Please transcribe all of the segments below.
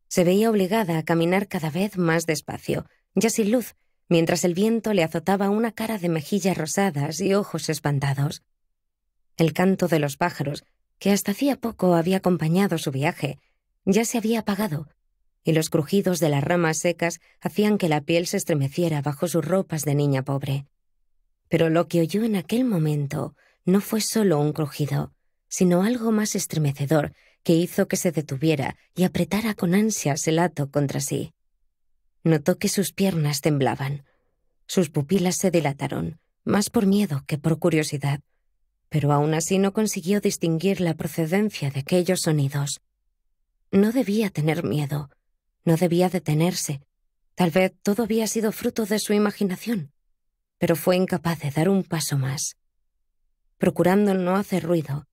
Se veía obligada a caminar cada vez más despacio, ya sin luz, mientras el viento le azotaba una cara de mejillas rosadas y ojos espantados. El canto de los pájaros, que hasta hacía poco había acompañado su viaje, ya se había apagado, y los crujidos de las ramas secas hacían que la piel se estremeciera bajo sus ropas de niña pobre. Pero lo que oyó en aquel momento no fue solo un crujido, sino algo más estremecedor que hizo que se detuviera y apretara con ansias el hato contra sí. Notó que sus piernas temblaban. Sus pupilas se dilataron, más por miedo que por curiosidad, pero aún así no consiguió distinguir la procedencia de aquellos sonidos. No debía tener miedo, no debía detenerse. Tal vez todo había sido fruto de su imaginación, pero fue incapaz de dar un paso más. Procurando no hacer ruido,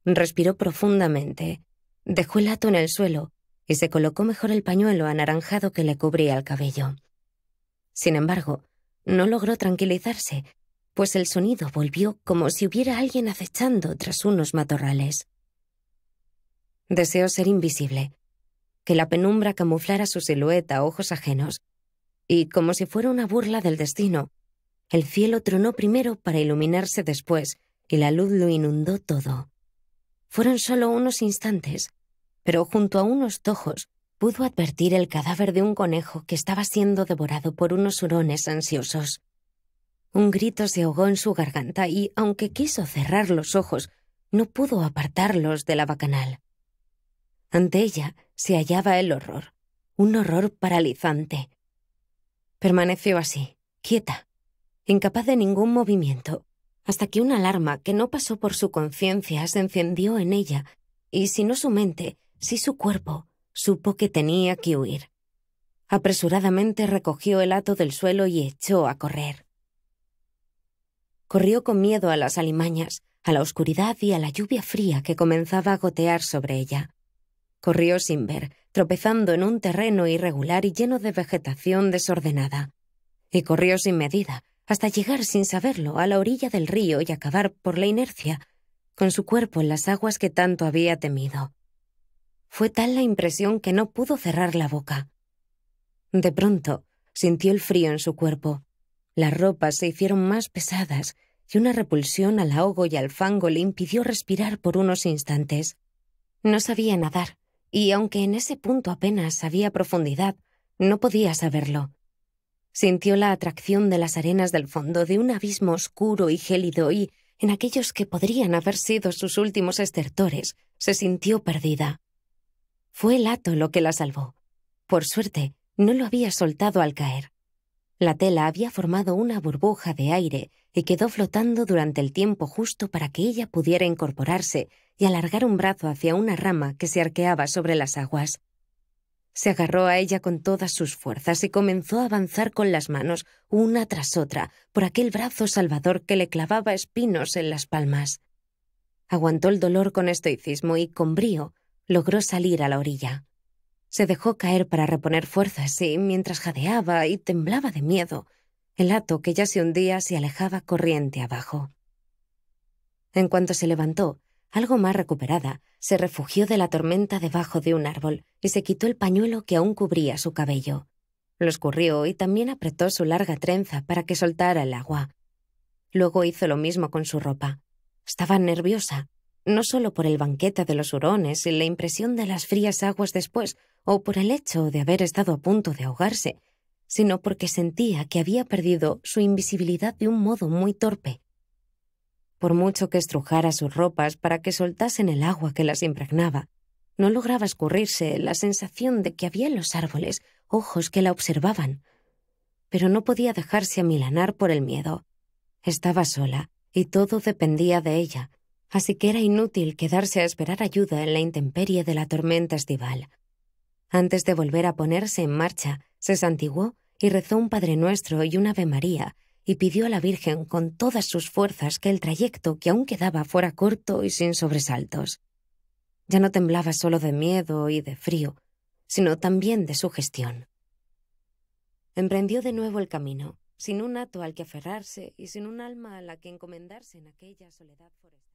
respiró profundamente, dejó el hato en el suelo y se colocó mejor el pañuelo anaranjado que le cubría el cabello. Sin embargo, no logró tranquilizarse, pues el sonido volvió como si hubiera alguien acechando tras unos matorrales. Deseó ser invisible, que la penumbra camuflara su silueta a ojos ajenos, y como si fuera una burla del destino, el cielo tronó primero para iluminarse después, y la luz lo inundó todo. Fueron solo unos instantes, pero junto a unos tojos pudo advertir el cadáver de un conejo que estaba siendo devorado por unos hurones ansiosos. Un grito se ahogó en su garganta y, aunque quiso cerrar los ojos, no pudo apartarlos de la bacanal. Ante ella se hallaba el horror, un horror paralizante. Permaneció así, quieta, incapaz de ningún movimiento, hasta que una alarma que no pasó por su conciencia se encendió en ella, y si no su mente, sí su cuerpo, supo que tenía que huir. Apresuradamente recogió el hato del suelo y echó a correr. Corrió con miedo a las alimañas, a la oscuridad y a la lluvia fría que comenzaba a gotear sobre ella. Corrió sin ver, tropezando en un terreno irregular y lleno de vegetación desordenada. Y corrió sin medida, hasta llegar sin saberlo a la orilla del río y acabar, por la inercia, con su cuerpo en las aguas que tanto había temido. Fue tal la impresión que no pudo cerrar la boca. De pronto, sintió el frío en su cuerpo. Las ropas se hicieron más pesadas y una repulsión al ahogo y al fango le impidió respirar por unos instantes. No sabía nadar, y aunque en ese punto apenas había profundidad, no podía saberlo. Sintió la atracción de las arenas del fondo de un abismo oscuro y gélido y, en aquellos que podrían haber sido sus últimos estertores, se sintió perdida. Fue el hato lo que la salvó. Por suerte, no lo había soltado al caer. La tela había formado una burbuja de aire y quedó flotando durante el tiempo justo para que ella pudiera incorporarse y alargar un brazo hacia una rama que se arqueaba sobre las aguas. Se agarró a ella con todas sus fuerzas y comenzó a avanzar con las manos, una tras otra, por aquel brazo salvador que le clavaba espinos en las palmas. Aguantó el dolor con estoicismo y, con brío, logró salir a la orilla. Se dejó caer para reponer fuerzas y, mientras jadeaba y temblaba de miedo, el hato que ya se hundía se alejaba corriente abajo. En cuanto se levantó, algo más recuperada, se refugió de la tormenta debajo de un árbol y se quitó el pañuelo que aún cubría su cabello. Lo escurrió y también apretó su larga trenza para que soltara el agua. Luego hizo lo mismo con su ropa. Estaba nerviosa, no solo por el banquete de los hurones y la impresión de las frías aguas después, o por el hecho de haber estado a punto de ahogarse, sino porque sentía que había perdido su invisibilidad de un modo muy torpe. Por mucho que estrujara sus ropas para que soltasen el agua que las impregnaba, no lograba escurrirse la sensación de que había en los árboles ojos que la observaban. Pero no podía dejarse amilanar por el miedo. Estaba sola, y todo dependía de ella, así que era inútil quedarse a esperar ayuda en la intemperie de la tormenta estival. Antes de volver a ponerse en marcha, se santiguó y rezó un Padre Nuestro y un Ave María, y pidió a la Virgen con todas sus fuerzas que el trayecto que aún quedaba fuera corto y sin sobresaltos. Ya no temblaba solo de miedo y de frío, sino también de sugestión. Emprendió de nuevo el camino, sin un hato al que aferrarse y sin un alma a la que encomendarse en aquella soledad forestal.